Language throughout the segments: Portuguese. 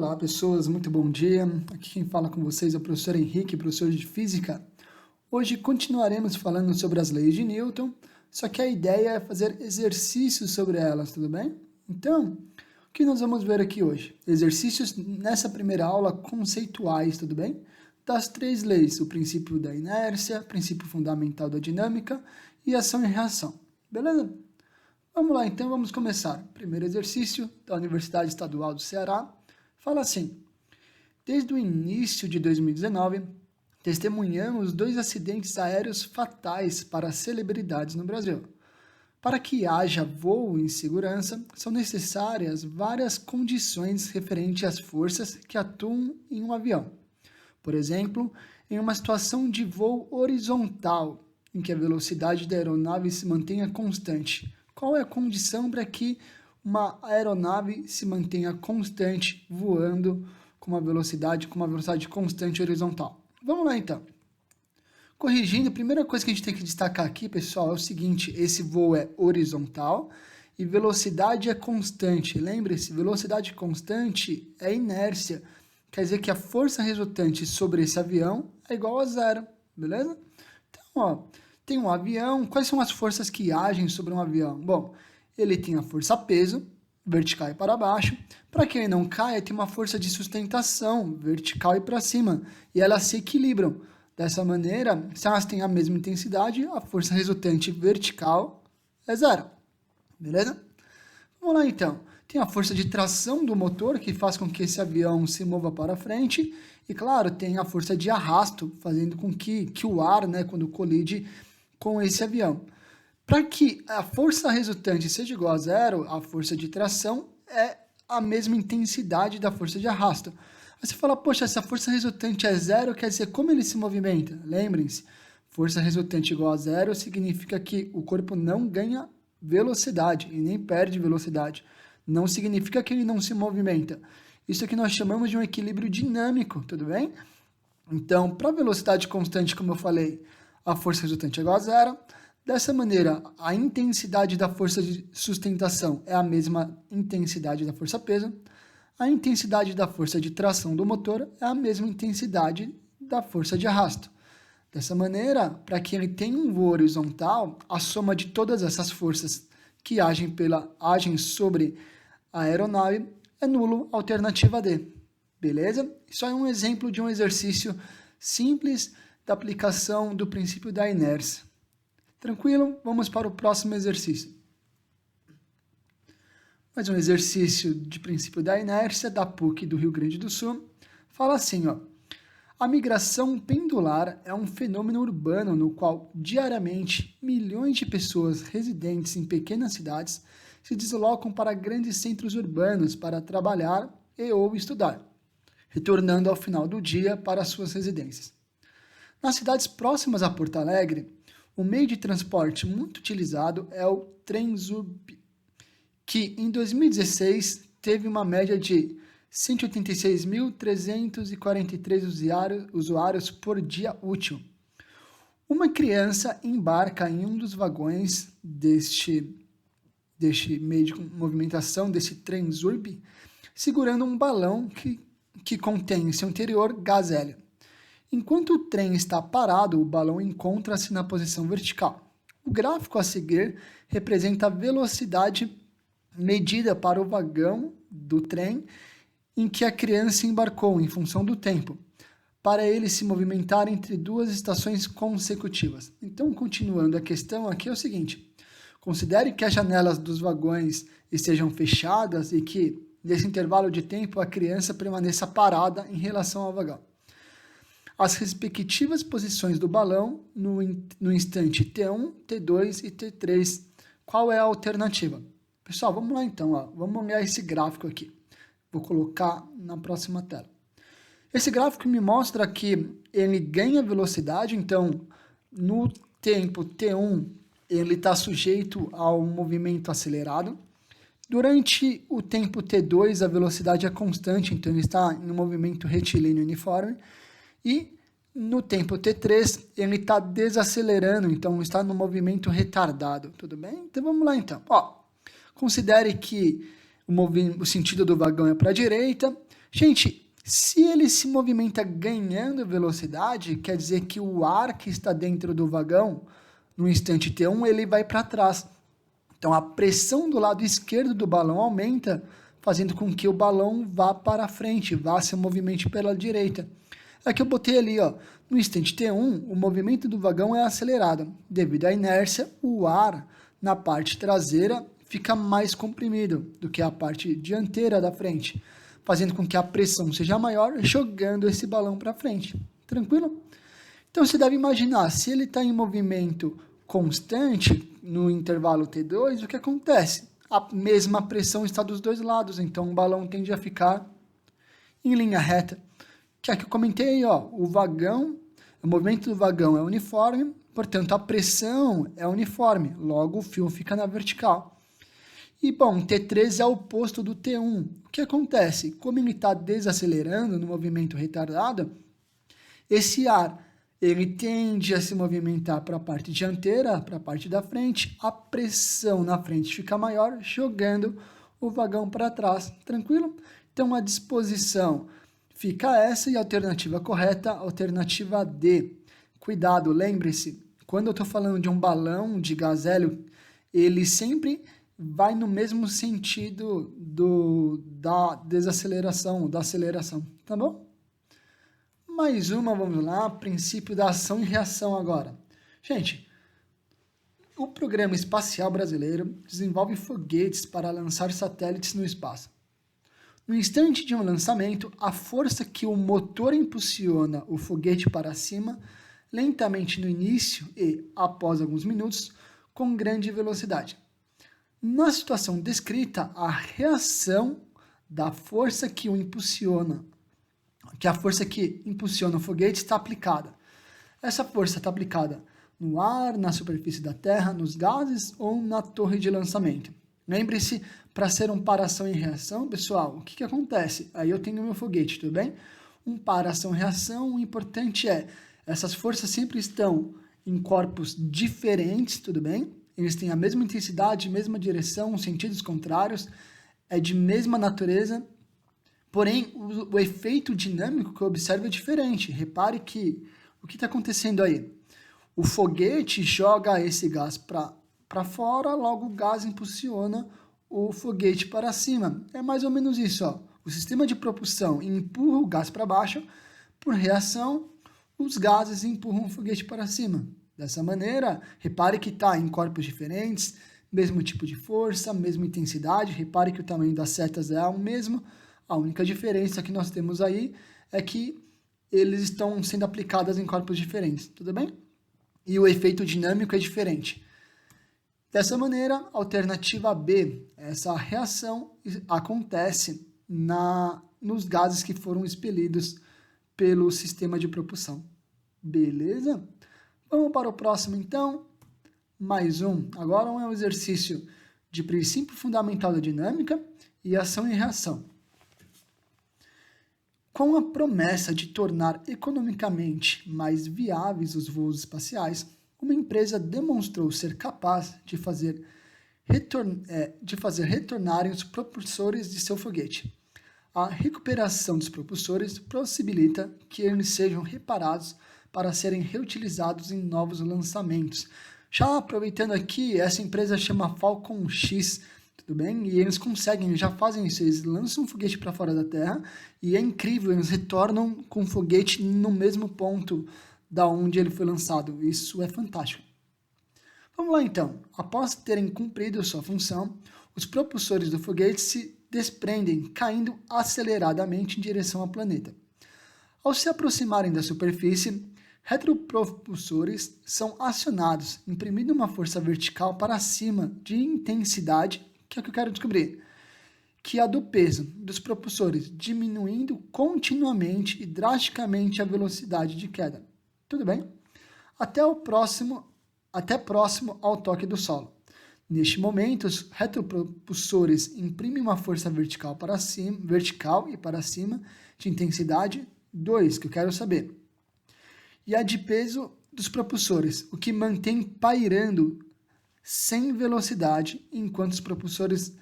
Olá, pessoas, muito bom dia. Aqui quem fala com vocês é o professor Henrique, professor de Física. Hoje continuaremos falando sobre as leis de Newton, só que a ideia é fazer exercícios sobre elas, tudo bem? Então, o que nós vamos ver aqui hoje? Exercícios nessa primeira aula conceituais, tudo bem? Das três leis, o princípio da inércia, princípio fundamental da dinâmica e ação e reação, beleza? Vamos lá, então, vamos começar. Primeiro exercício da Universidade Estadual do Ceará. Fala assim: desde o início de 2019, testemunhamos 2 acidentes aéreos fatais para celebridades no Brasil. Para que haja voo em segurança, são necessárias várias condições referentes às forças que atuam em um avião. Por exemplo, em uma situação de voo horizontal, em que a velocidade da aeronave se mantenha constante. Qual é a condição para que uma aeronave se mantenha constante voando com uma velocidade constante horizontal? Vamos lá então. Corrigindo, a primeira coisa que a gente tem que destacar aqui, pessoal, é o seguinte: esse voo é horizontal e velocidade é constante. Lembre-se, velocidade constante é inércia. Quer dizer que a força resultante sobre esse avião é igual a zero, beleza? Então, ó, tem um avião. Quais são as forças que agem sobre um avião? Bom, ele tem a força peso, vertical e para baixo. Para que ele não caia, tem uma força de sustentação, vertical e para cima. E elas se equilibram. Dessa maneira, se elas têm a mesma intensidade, a força resultante vertical é zero. Beleza? Vamos lá então. Tem a força de tração do motor, que faz com que esse avião se mova para frente. E claro, tem a força de arrasto, fazendo com que o ar, quando colide com esse avião. Para que a força resultante seja igual a zero, a força de tração é a mesma intensidade da força de arrasto. Aí você fala, poxa, essa força resultante é zero, quer dizer, como ele se movimenta? Lembrem-se, força resultante igual a zero significa que o corpo não ganha velocidade e nem perde velocidade. Não significa que ele não se movimenta. Isso aqui nós chamamos de um equilíbrio dinâmico, tudo bem? Então, para a velocidade constante, como eu falei, a força resultante é igual a zero. Dessa maneira, a intensidade da força de sustentação é a mesma intensidade da força peso. A intensidade da força de tração do motor é a mesma intensidade da força de arrasto. Dessa maneira, para que ele tenha um voo horizontal, a soma de todas essas forças que agem sobre a aeronave é nulo, alternativa D. Beleza? Isso é um exemplo de um exercício simples da aplicação do princípio da inércia. Tranquilo? Vamos para o próximo exercício. Mais um exercício de princípio da inércia da PUC do Rio Grande do Sul. Fala assim, ó: a migração pendular é um fenômeno urbano no qual, diariamente, milhões de pessoas residentes em pequenas cidades se deslocam para grandes centros urbanos para trabalhar ou estudar, retornando ao final do dia para suas residências. Nas cidades próximas a Porto Alegre, o meio de transporte muito utilizado é o Transurb, que em 2016 teve uma média de 186.343 usuários por dia útil. Uma criança embarca em um dos vagões deste meio de movimentação, desse Transurb, segurando um balão que contém em seu interior gás hélio. Enquanto o trem está parado, o balão encontra-se na posição vertical. O gráfico a seguir representa a velocidade medida para o vagão do trem em que a criança embarcou, em função do tempo, para ele se movimentar entre 2 estações consecutivas. Então, continuando a questão aqui é o seguinte: considere que as janelas dos vagões estejam fechadas e que, nesse intervalo de tempo, a criança permaneça parada em relação ao vagão. As respectivas posições do balão no instante T1, T2 e T3. Qual é a alternativa? Pessoal, vamos lá então, ó. Vamos olhar esse gráfico aqui. Vou colocar na próxima tela. Esse gráfico me mostra que ele ganha velocidade, então no tempo T1 ele está sujeito ao movimento acelerado. Durante o tempo T2 a velocidade é constante, então ele está em um movimento retilíneo uniforme. E no tempo T3 ele está desacelerando, então está no movimento retardado, tudo bem? Então vamos lá então. Ó, considere que o sentido do vagão é para a direita Gente, se ele se movimenta ganhando velocidade, quer dizer que o ar que está dentro do vagão, no instante T1, ele vai para trás. Então, a pressão do lado esquerdo do balão aumenta, fazendo com que o balão vá para frente, vá se movimente pela direita. É que eu botei ali, ó, no instante T1, o movimento do vagão é acelerado. Devido à inércia, o ar na parte traseira fica mais comprimido do que a parte dianteira da frente, fazendo com que a pressão seja maior, jogando esse balão para frente. Tranquilo? Então, você deve imaginar, se ele está em movimento constante, no intervalo T2, o que acontece? A mesma pressão está dos dois lados, então o balão tende a ficar em linha reta. Que é que eu comentei, ó, o movimento do vagão é uniforme, portanto a pressão é uniforme, logo o fio fica na vertical. E bom, T3 é o oposto do T1. O que acontece? Como ele está desacelerando no movimento retardado, esse ar ele tende a se movimentar para a parte dianteira, para a parte da frente, a pressão na frente fica maior, jogando o vagão para trás, tranquilo? Então a disposição fica essa e a alternativa correta, alternativa D. Cuidado, lembre-se, quando eu estou falando de um balão de gás hélio, ele sempre vai no mesmo sentido da desaceleração, da aceleração, tá bom? Mais uma, vamos lá, princípio da ação e reação agora. Gente, o Programa Espacial Brasileiro desenvolve foguetes para lançar satélites no espaço. No instante de um lançamento, a força que o motor impulsiona o foguete para cima, lentamente no início e, após alguns minutos, com grande velocidade. Na situação descrita, a reação da força que o impulsiona, que a força que impulsiona o foguete está aplicada. Essa força está aplicada no ar, na superfície da Terra, nos gases ou na torre de lançamento. Lembre-se, para ser um para-ação e reação, pessoal, o que acontece? Aí eu tenho meu foguete, tudo bem? Um para-ação e reação, o importante é, essas forças sempre estão em corpos diferentes, tudo bem? Eles têm a mesma intensidade, mesma direção, sentidos contrários, é de mesma natureza, porém o efeito dinâmico que eu observo é diferente. Repare que o que está acontecendo aí? O foguete joga esse gás para fora, logo o gás impulsiona o foguete para cima. É mais ou menos isso, ó. O sistema de propulsão empurra o gás para baixo, por reação, os gases empurram o foguete para cima. Dessa maneira, repare que está em corpos diferentes, mesmo tipo de força, mesma intensidade, repare que o tamanho das setas é o mesmo, a única diferença que nós temos aí é que eles estão sendo aplicados em corpos diferentes, tudo bem? E o efeito dinâmico é diferente. Dessa maneira, alternativa B, essa reação acontece nos gases que foram expelidos pelo sistema de propulsão. Beleza? Vamos para o próximo, então. Mais um. Agora é um exercício de princípio fundamental da dinâmica e ação e reação. Com a promessa de tornar economicamente mais viáveis os voos espaciais, uma empresa demonstrou ser capaz de fazer retornarem os propulsores de seu foguete. A recuperação dos propulsores possibilita que eles sejam reparados para serem reutilizados em novos lançamentos. Já aproveitando aqui, essa empresa chama Falcon X, tudo bem? E eles conseguem, já fazem isso, eles lançam um foguete para fora da Terra e é incrível, eles retornam com o foguete no mesmo ponto da onde ele foi lançado. Isso é fantástico. Vamos lá então. Após terem cumprido sua função, os propulsores do foguete se desprendem, caindo aceleradamente em direção ao planeta. Ao se aproximarem da superfície, retropropulsores são acionados, imprimindo uma força vertical para cima de intensidade, que é o que eu quero descobrir, que é a do peso dos propulsores, diminuindo continuamente e drasticamente a velocidade de queda. Tudo bem? Até próximo ao toque do solo. Neste momento, os retropropulsores imprimem uma força vertical e para cima de intensidade 2, que eu quero saber. E a de peso dos propulsores, o que mantém pairando sem velocidade enquanto os propulsores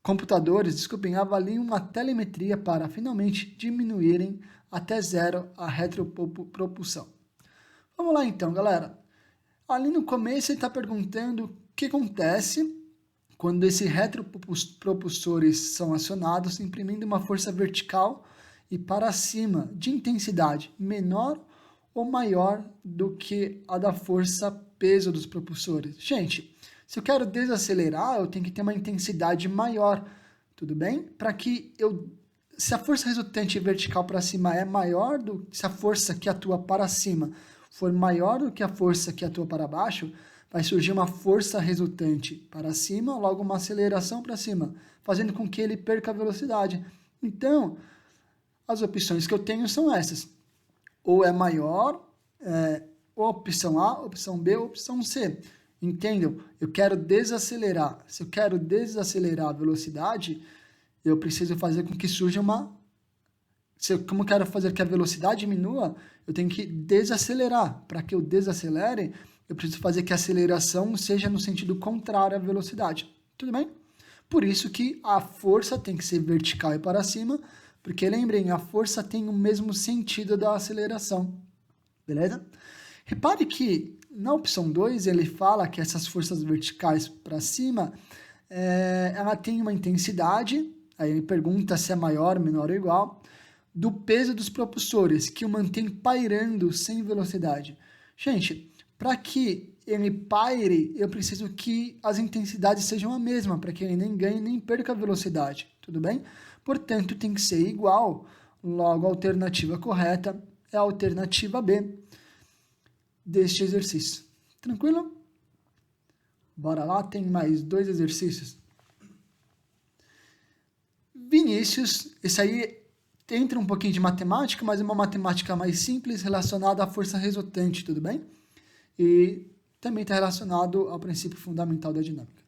computadores, desculpem, avaliam uma telemetria para finalmente diminuírem até zero a retropropulsão. Vamos lá então, galera. Ali no começo ele está perguntando o que acontece quando esses retropropulsores são acionados, imprimindo uma força vertical e para cima de intensidade menor ou maior do que a da força peso dos propulsores. Gente, se eu quero desacelerar, eu tenho que ter uma intensidade maior, tudo bem? Para que se a força resultante vertical para cima é maior do se a força que atua para cima for maior do que a força que atua para baixo, vai surgir uma força resultante para cima, logo uma aceleração para cima, fazendo com que ele perca a velocidade. Então, as opções que eu tenho são essas. Ou é maior, opção A, opção B, opção C. Entendam? Eu quero desacelerar. Se eu quero desacelerar a velocidade, eu preciso fazer com que surja como eu quero fazer que a velocidade diminua, eu tenho que desacelerar. Para que eu desacelere, eu preciso fazer que a aceleração seja no sentido contrário à velocidade. Tudo bem? Por isso que a força tem que ser vertical e para cima, porque lembrem, a força tem o mesmo sentido da aceleração. Beleza? Repare que na opção 2 ele fala que essas forças verticais para cima, ela tem uma intensidade, aí ele pergunta se é maior, menor ou igual, do peso dos propulsores, que o mantém pairando sem velocidade. Gente, para que ele paire, eu preciso que as intensidades sejam a mesma, para que ele nem ganhe nem perca a velocidade, tudo bem? Portanto, tem que ser igual, logo a alternativa correta é a alternativa B deste exercício. Tranquilo? Bora lá, tem mais 2 exercícios. Vinícius, esse aí entra um pouquinho de matemática, mas é uma matemática mais simples relacionada à força resultante, tudo bem? E também está relacionado ao princípio fundamental da dinâmica.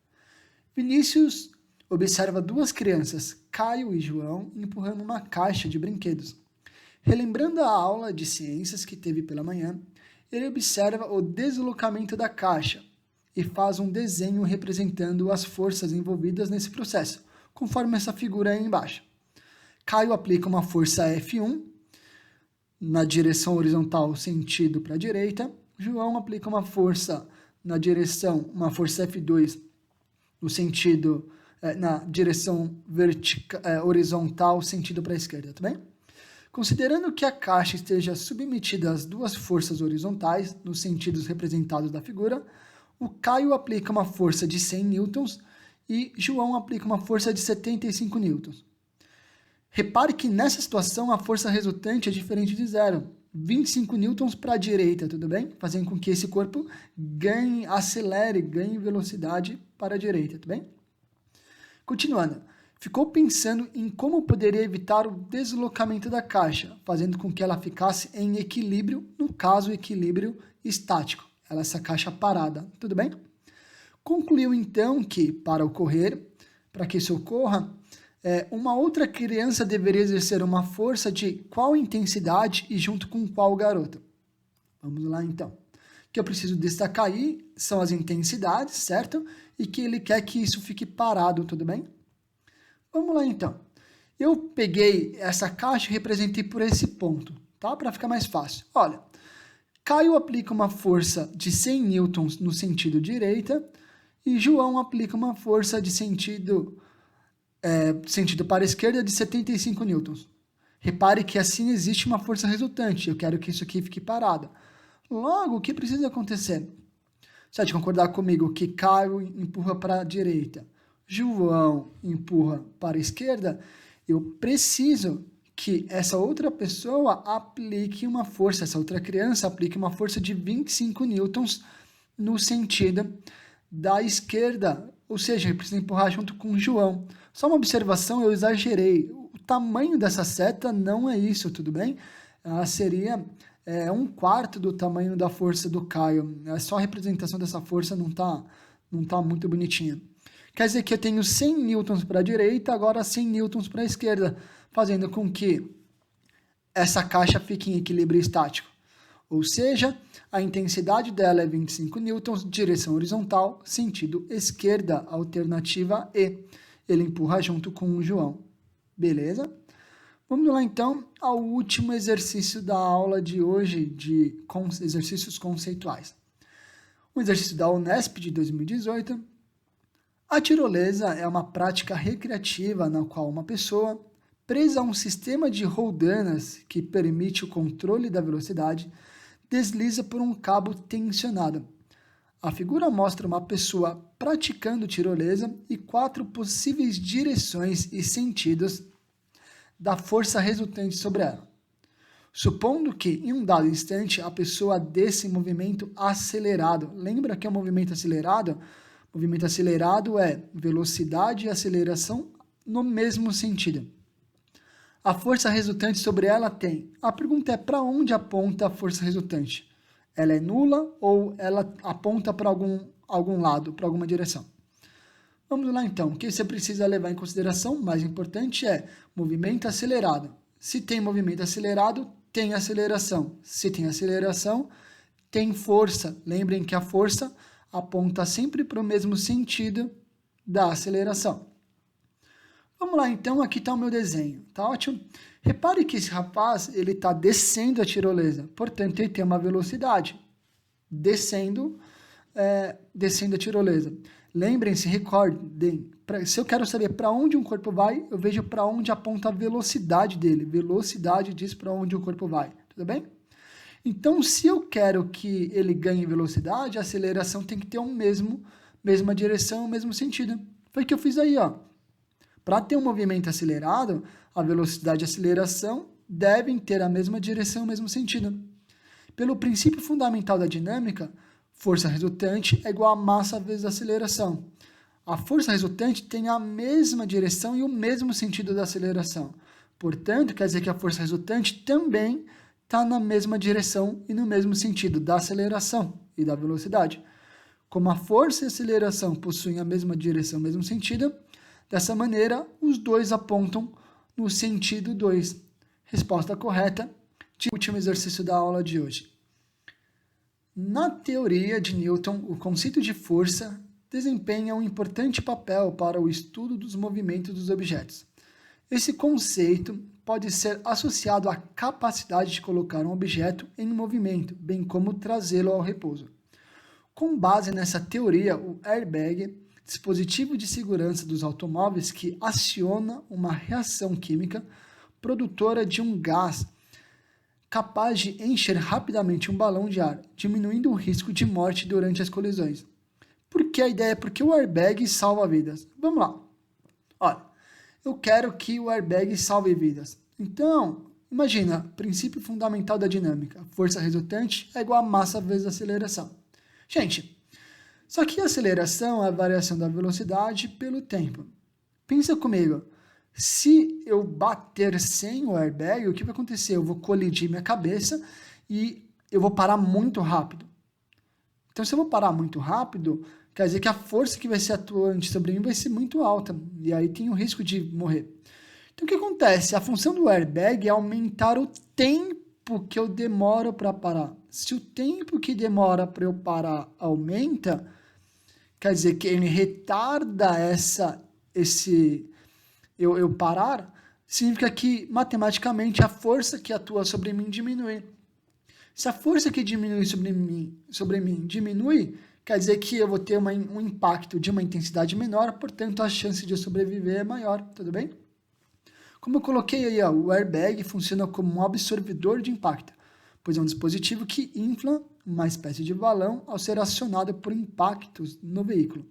Vinícius observa 2 crianças, Caio e João, empurrando uma caixa de brinquedos. Relembrando a aula de ciências que teve pela manhã, ele observa o deslocamento da caixa e faz um desenho representando as forças envolvidas nesse processo, conforme essa figura aí embaixo. Caio aplica uma força F1 na direção horizontal, sentido para a direita. João aplica uma força uma força F2 no sentido, na direção horizontal, sentido para a esquerda, tá bem? Considerando que a caixa esteja submetida às 2 forças horizontais, nos sentidos representados da figura, o Caio aplica uma força de 100 newtons e João aplica uma força de 75 newtons. Repare que nessa situação a força resultante é diferente de zero. 25 newtons para a direita, tudo bem? Fazendo com que esse corpo acelere, ganhe velocidade para a direita, tudo bem? Continuando. Ficou pensando em como poderia evitar o deslocamento da caixa, fazendo com que ela ficasse em equilíbrio, no caso, equilíbrio estático. Essa caixa parada, tudo bem? Concluiu então que, para que isso ocorra, uma outra criança deveria exercer uma força de qual intensidade e junto com qual garoto? Vamos lá então. O que eu preciso destacar aí são as intensidades, certo? E que ele quer que isso fique parado, tudo bem? Vamos lá então. Eu peguei essa caixa e representei por esse ponto, tá? Para ficar mais fácil. Olha, Caio aplica uma força de 100 newtons no sentido direita e João aplica uma força de sentido para a esquerda de 75 newtons. Repare que assim existe uma força resultante. Eu quero que isso aqui fique parado. Logo, o que precisa acontecer? Você pode concordar comigo que Caio empurra para a direita, João empurra para a esquerda? Eu preciso que essa outra pessoa aplique uma força, essa outra criança aplique uma força de 25 newtons no sentido da esquerda, ou seja, eu preciso empurrar junto com o João. Só uma observação, eu exagerei. O tamanho dessa seta não é isso, tudo bem? Ela seria 1/4 do tamanho da força do Caio. Só a representação dessa força não tá muito bonitinha. Quer dizer que eu tenho 100 newtons para a direita, agora 100 newtons para a esquerda, fazendo com que essa caixa fique em equilíbrio estático. Ou seja, a intensidade dela é 25 newtons, direção horizontal, sentido esquerda, alternativa E. ele empurra junto com o João. Beleza? Vamos lá então ao último exercício da aula de hoje, de exercícios conceituais. Um exercício da Unesp de 2018. A tirolesa é uma prática recreativa na qual uma pessoa, presa a um sistema de roldanas que permite o controle da velocidade, desliza por um cabo tensionado. A figura mostra uma pessoa praticando tirolesa e 4 possíveis direções e sentidos da força resultante sobre ela. Supondo que, em um dado instante, a pessoa desse movimento acelerado. Lembra que é um movimento acelerado? Movimento acelerado é velocidade e aceleração no mesmo sentido. A força resultante sobre ela tem. A pergunta é: para onde aponta a força resultante? Ela é nula ou ela aponta para algum lado, para alguma direção? Vamos lá então. O que você precisa levar em consideração? O mais importante é movimento acelerado. Se tem movimento acelerado, tem aceleração. Se tem aceleração, tem força. Lembrem que a força aponta sempre para o mesmo sentido da aceleração. Vamos lá então, aqui está o meu desenho, tá ótimo? Repare que esse rapaz, ele está descendo a tirolesa, portanto ele tem uma velocidade, descendo a tirolesa. Lembrem-se, recordem, se eu quero saber para onde um corpo vai, eu vejo para onde aponta a velocidade dele. Velocidade diz para onde o corpo vai, tudo bem? Então, se eu quero que ele ganhe velocidade, a aceleração tem que ter mesma direção, o mesmo sentido. Foi o que eu fiz aí, ó. Para ter um movimento acelerado, a velocidade e a aceleração devem ter a mesma direção, o mesmo sentido. Pelo princípio fundamental da dinâmica, força resultante é igual a massa vezes a aceleração. A força resultante tem a mesma direção e o mesmo sentido da aceleração. Portanto, quer dizer que a força resultante também está na mesma direção e no mesmo sentido da aceleração e da velocidade. Como a força e a aceleração possuem a mesma direção e o mesmo sentido, dessa maneira, os dois apontam no sentido 2. Resposta correta de último exercício da aula de hoje. Na teoria de Newton, o conceito de força desempenha um importante papel para o estudo dos movimentos dos objetos. Esse conceito pode ser associado à capacidade de colocar um objeto em movimento, bem como trazê-lo ao repouso. Com base nessa teoria, o airbag, dispositivo de segurança dos automóveis que aciona uma reação química produtora de um gás capaz de encher rapidamente um balão de ar, diminuindo o risco de morte durante as colisões. Por que a ideia? Porque o airbag salva vidas. Vamos lá. Olha, eu quero que o airbag salve vidas. Então, imagina, princípio fundamental da dinâmica. Força resultante é igual a massa vezes a aceleração. Gente, só que a aceleração é a variação da velocidade pelo tempo. Pensa comigo. Se eu bater sem o airbag, o que vai acontecer? Eu vou colidir minha cabeça e eu vou parar muito rápido. Então, se eu vou parar muito rápido, quer dizer que a força que vai ser atuante sobre mim vai ser muito alta. E aí tem o risco de morrer. Então, o que acontece? A função do airbag é aumentar o tempo que eu demoro para parar. Se o tempo que demora para eu parar aumenta, quer dizer que ele retarda eu parar, significa que, matematicamente, a força que atua sobre mim diminui. Se a força que diminui sobre mim diminui, quer dizer que eu vou ter um impacto de uma intensidade menor, portanto, a chance de eu sobreviver é maior, tudo bem? Como eu coloquei aí, ó, o airbag funciona como um absorvedor de impacto, pois é um dispositivo que infla uma espécie de balão ao ser acionado por impactos no veículo.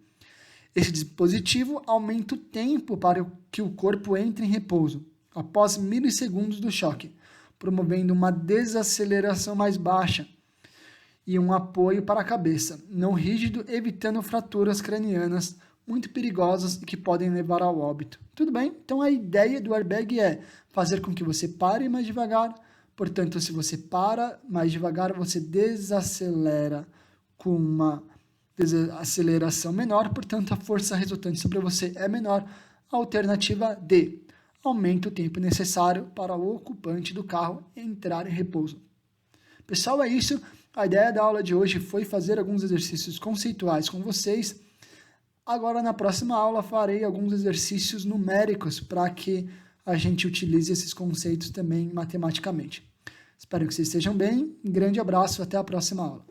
Esse dispositivo aumenta o tempo para que o corpo entre em repouso, após milissegundos do choque, promovendo uma desaceleração mais baixa e um apoio para a cabeça, não rígido, evitando fraturas cranianas muito perigosas e que podem levar ao óbito. Tudo bem? Então a ideia do airbag é fazer com que você pare mais devagar. Portanto, se você para mais devagar, você desacelera com uma aceleração menor, portanto a força resultante sobre você é menor. Alternativa D, aumenta o tempo necessário para o ocupante do carro entrar em repouso. Pessoal, é isso. A ideia da aula de hoje foi fazer alguns exercícios conceituais com vocês. Agora, na próxima aula, farei alguns exercícios numéricos para que a gente utilize esses conceitos também matematicamente. Espero que vocês estejam bem. Um grande abraço, até a próxima aula.